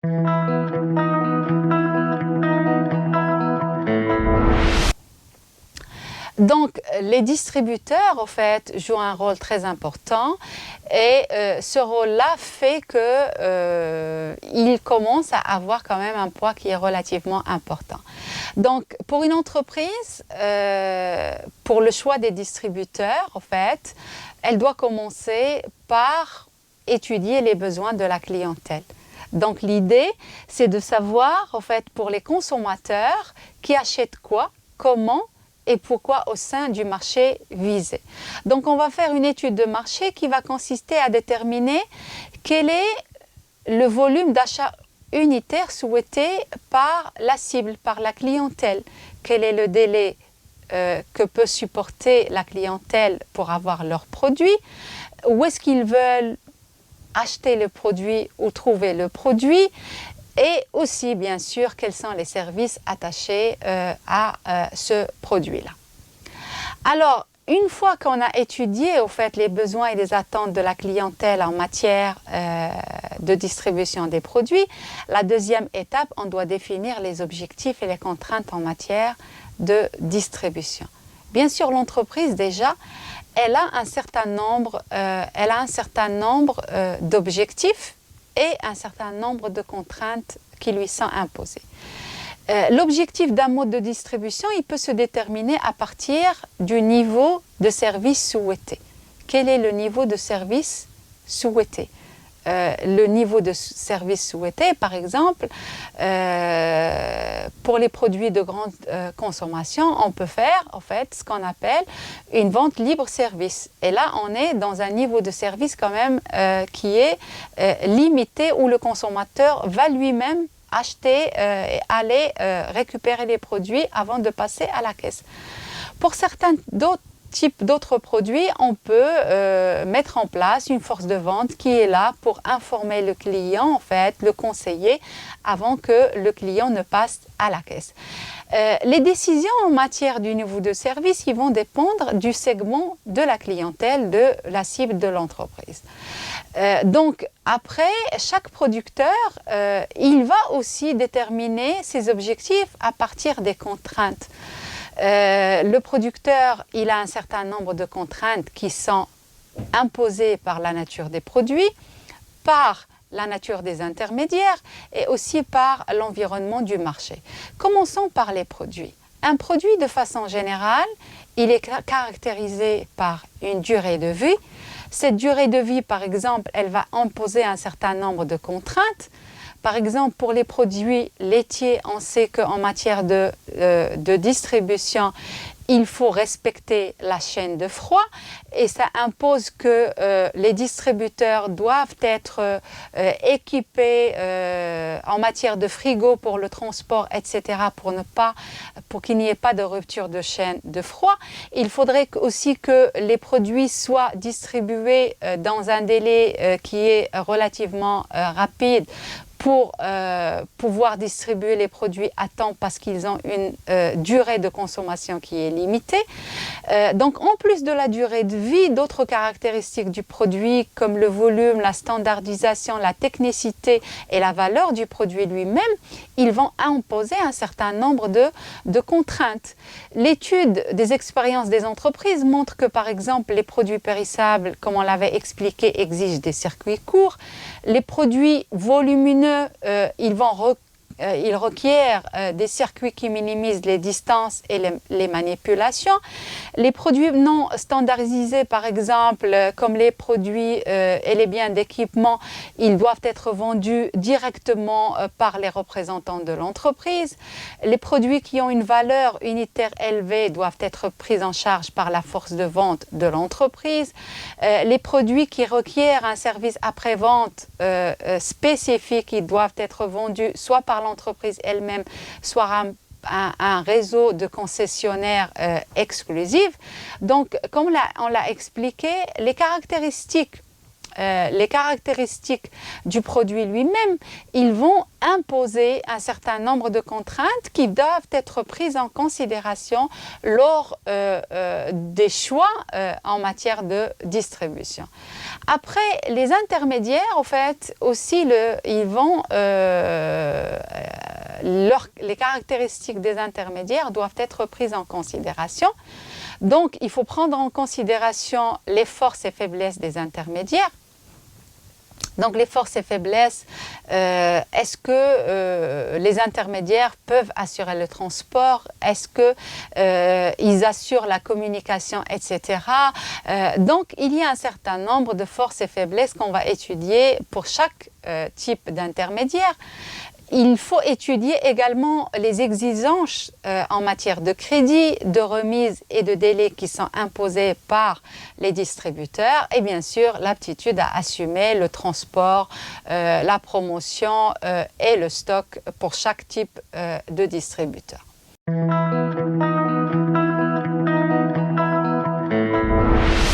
Donc, les distributeurs, en fait, jouent un rôle très important et ce rôle-là fait qu'ils commencent à avoir quand même un poids qui est relativement important. Donc, pour une entreprise, pour le choix des distributeurs, en fait, elle doit commencer par étudier les besoins de la clientèle. Donc, l'idée, c'est de savoir, en fait, pour les consommateurs, qui achètent quoi, comment, et pourquoi au sein du marché visé. Donc, on va faire une étude de marché qui va consister à déterminer quel est le volume d'achat unitaire souhaité par la cible, par la clientèle. Quel est le délai que peut supporter la clientèle pour avoir leurs produits, où est-ce qu'ils veulent acheter le produit ou trouver le produit, et aussi, bien sûr, quels sont les services attachés à ce produit-là. Alors, une fois qu'on a étudié au fait, les besoins et les attentes de la clientèle en matière de distribution des produits, la deuxième étape, on doit définir les objectifs et les contraintes en matière de distribution. Bien sûr, l'entreprise, déjà, elle a un certain nombre d'objectifs et un certain nombre de contraintes qui lui sont imposées. L'objectif d'un mode de distribution, il peut se déterminer à partir du niveau de service souhaité. Quel est le niveau de service souhaité? Le niveau de service souhaité, par exemple, pour les produits de grande consommation, on peut faire en fait ce qu'on appelle une vente libre-service. Et là, on est dans un niveau de service quand même qui est limité, où le consommateur va lui-même acheter et aller récupérer les produits avant de passer à la caisse. Pour certains types d'autres produits, on peut mettre en place une force de vente qui est là pour informer le client, en fait, le conseiller, avant que le client ne passe à la caisse. Les décisions en matière du niveau de service, ils vont dépendre du segment de la clientèle, de la cible de l'entreprise. Donc, après, chaque producteur, il va aussi déterminer ses objectifs à partir des contraintes. Le producteur, il a un certain nombre de contraintes qui sont imposées par la nature des produits, par la nature des intermédiaires et aussi par l'environnement du marché. Commençons par les produits. Un produit, de façon générale, il est caractérisé par une durée de vie. Cette durée de vie, par exemple, elle va imposer un certain nombre de contraintes. Par exemple, pour les produits laitiers, on sait qu'en matière de distribution, il faut respecter la chaîne de froid et ça impose que les distributeurs doivent être équipés en matière de frigo pour le transport, etc., pour qu'il n'y ait pas de rupture de chaîne de froid. Il faudrait aussi que les produits soient distribués dans un délai qui est relativement rapide, pour pouvoir distribuer les produits à temps parce qu'ils ont une durée de consommation qui est limitée. Donc, en plus de la durée de vie, d'autres caractéristiques du produit comme le volume, la standardisation, la technicité et la valeur du produit lui-même, ils vont imposer un certain nombre de contraintes. L'étude des expériences des entreprises montre que, par exemple, les produits périssables, comme on l'avait expliqué, exigent des circuits courts. Les produits volumineux, ils requièrent des circuits qui minimisent les distances et les manipulations. Les produits non standardisés, par exemple, comme les produits et les biens d'équipement, ils doivent être vendus directement par les représentants de l'entreprise. Les produits qui ont une valeur unitaire élevée doivent être pris en charge par la force de vente de l'entreprise. Les produits qui requièrent un service après-vente spécifique, ils doivent être vendus soit par l'entreprise elle-même, soit un réseau de concessionnaires exclusifs. Donc, comme on l'a expliqué, les caractéristiques du produit lui-même, ils vont imposer un certain nombre de contraintes qui doivent être prises en considération lors des choix en matière de distribution. Après, les intermédiaires, en fait, aussi, les caractéristiques des intermédiaires doivent être prises en considération. Donc, il faut prendre en considération les forces et faiblesses des intermédiaires. Donc, les forces et faiblesses, est-ce que les intermédiaires peuvent assurer le transport? Est-ce qu'ils assurent la communication, etc. Donc, il y a un certain nombre de forces et faiblesses qu'on va étudier pour chaque type d'intermédiaire. Il faut étudier également les exigences en matière de crédit, de remise et de délai qui sont imposées par les distributeurs et bien sûr l'aptitude à assumer le transport, la promotion et le stock pour chaque type de distributeur.